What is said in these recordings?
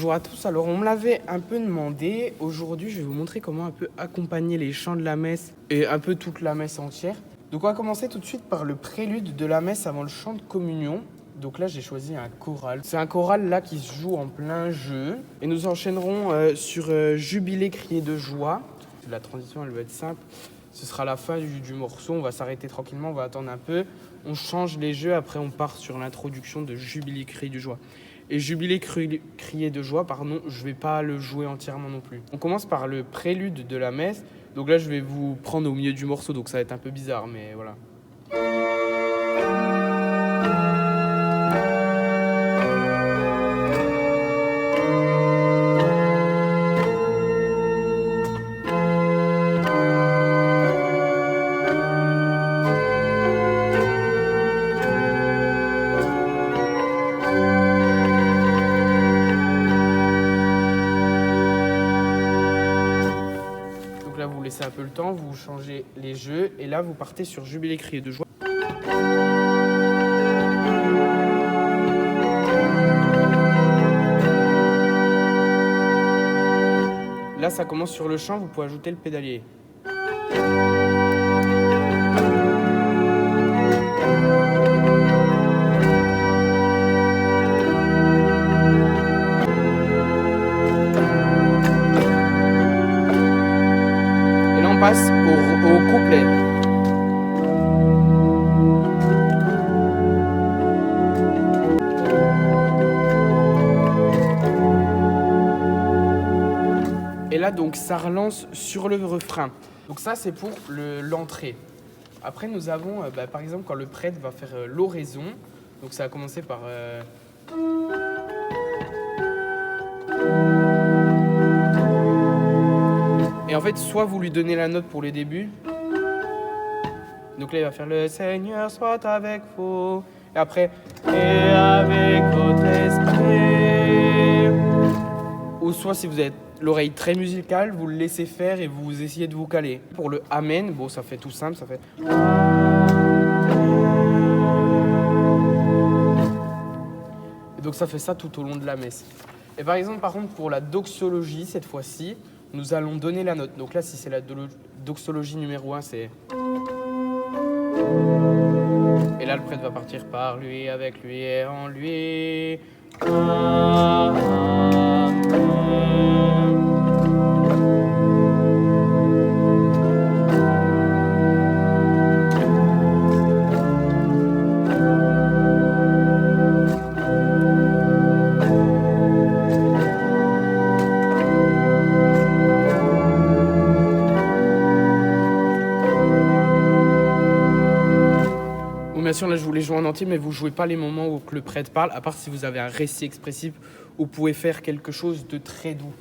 Bonjour à tous, alors on me l'avait un peu demandé. Aujourd'hui, je vais vous montrer comment un peu accompagner les chants de la messe et un peu toute la messe entière. Donc on va commencer tout de suite par le prélude de la messe avant le chant de communion. Donc là, j'ai choisi un choral. C'est un choral là qui se joue en plein jeu. Et nous enchaînerons sur Jubilé crié de joie. La transition, elle va être simple. Ce sera la fin du morceau, on va s'arrêter tranquillement, on va attendre un peu. On change les jeux, après on part sur l'introduction de Jubilé crié de joie. Et Jubilé crié de joie, pardon, je ne vais pas le jouer entièrement non plus. On commence par le prélude de la messe. Donc là, je vais vous prendre au milieu du morceau, donc ça va être un peu bizarre, mais voilà. Donc là, vous laissez un peu le temps, vous changez les jeux, et là, vous partez sur Jubilé crié de joie. Là, ça commence sur le chant, vous pouvez ajouter le pédalier. Et là, on passe au couplet. Et là, donc, ça relance sur le refrain. Donc ça, c'est pour l'entrée. Après, nous avons, par exemple, quand le prêtre va faire l'oraison. Donc ça va commencer par... Et en fait, soit vous lui donnez la note pour le début. Donc là, il va faire « Le Seigneur soit avec vous ». Et après « Et avec votre esprit ». Ou soit si vous avez l'oreille très musicale, vous le laissez faire et vous essayez de vous caler. Pour le Amen, bon, ça fait tout simple, ça fait... Et donc ça fait ça tout au long de la messe. Et par exemple, par contre, pour la doxologie, cette fois-ci, nous allons donner la note. Donc là, si c'est la doxologie numéro 1, c'est... Et là, le prêtre va partir par lui, avec lui et en lui. Bien sûr, là, je vous les joue en entier, mais vous ne jouez pas les moments où le prêtre parle, à part si vous avez un récit expressif où vous pouvez faire quelque chose de très doux.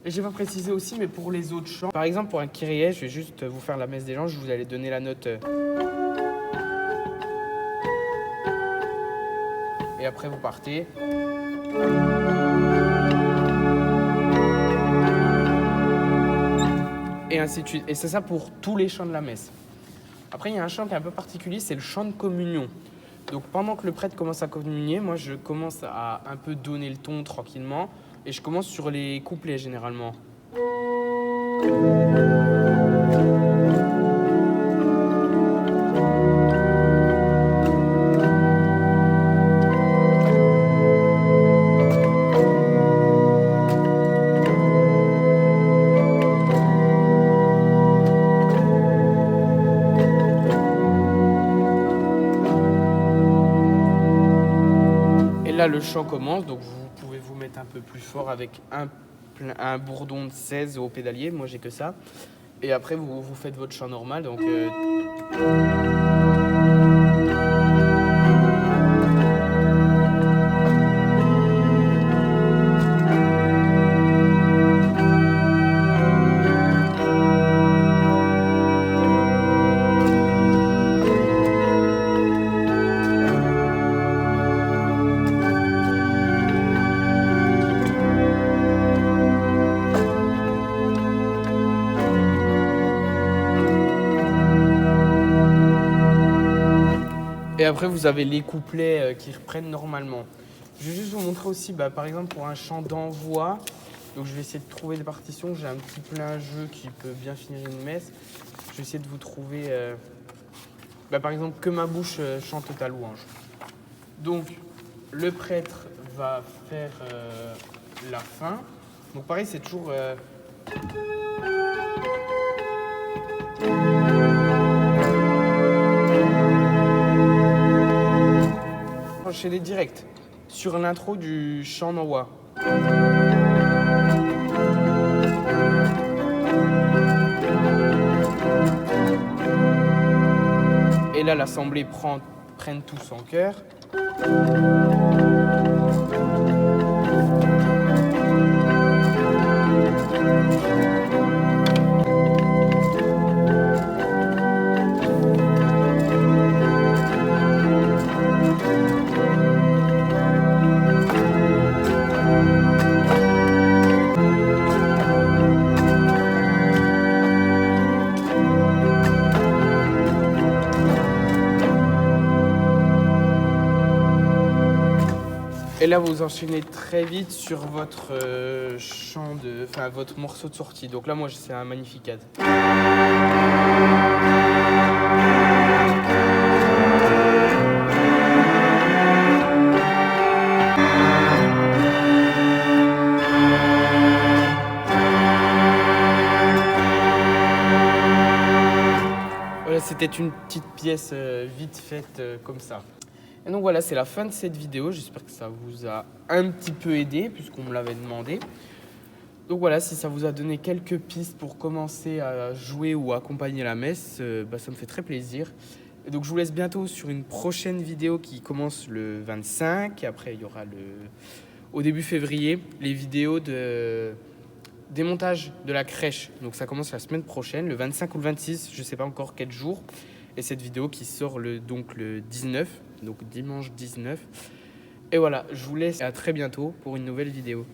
Et je vais pas préciser aussi, mais pour les autres chants, par exemple, pour un Kyrie, je vais juste vous faire la messe des anges, vous allez donner la note... Et après, vous partez. Et ainsi de suite. Et c'est ça pour tous les chants de la messe. Après, il y a un chant qui est un peu particulier, c'est le chant de communion. Donc pendant que le prêtre commence à communier, moi je commence à un peu donner le ton tranquillement et je commence sur les couplets généralement. Là, le chant commence, donc vous pouvez vous mettre un peu plus fort avec un bourdon de 16 au pédalier. Moi, j'ai que ça. Et après, vous faites votre chant normal. Donc, Et après, vous avez les couplets qui reprennent normalement. Je vais juste vous montrer aussi, par exemple, pour un chant d'envoi. Donc je vais essayer de trouver des partitions. J'ai un petit plein jeu qui peut bien finir une messe. Je vais essayer de vous trouver, par exemple, que ma bouche chante ta louange. Donc le prêtre va faire la fin. Donc pareil, c'est toujours... enchaîner direct sur l'intro du chant d'envoi. Et là, l'assemblée prenne tous en chœur. Et là, vous enchaînez très vite sur votre votre morceau de sortie. Donc là, moi, c'est un Magnificat. Voilà, c'était une petite pièce vite faite comme ça. Et donc voilà, c'est la fin de cette vidéo. J'espère que ça vous a un petit peu aidé puisqu'on me l'avait demandé. Donc voilà, si ça vous a donné quelques pistes pour commencer à jouer ou accompagner la messe, ça me fait très plaisir. Et donc je vous laisse bientôt sur une prochaine vidéo qui commence le 25. Et après, il y aura au début février les vidéos de démontage de la crèche. Donc ça commence la semaine prochaine, le 25 ou le 26, je ne sais pas encore quel jour. Et cette vidéo qui sort le 19, donc dimanche 19. Et voilà, je vous laisse et à très bientôt pour une nouvelle vidéo.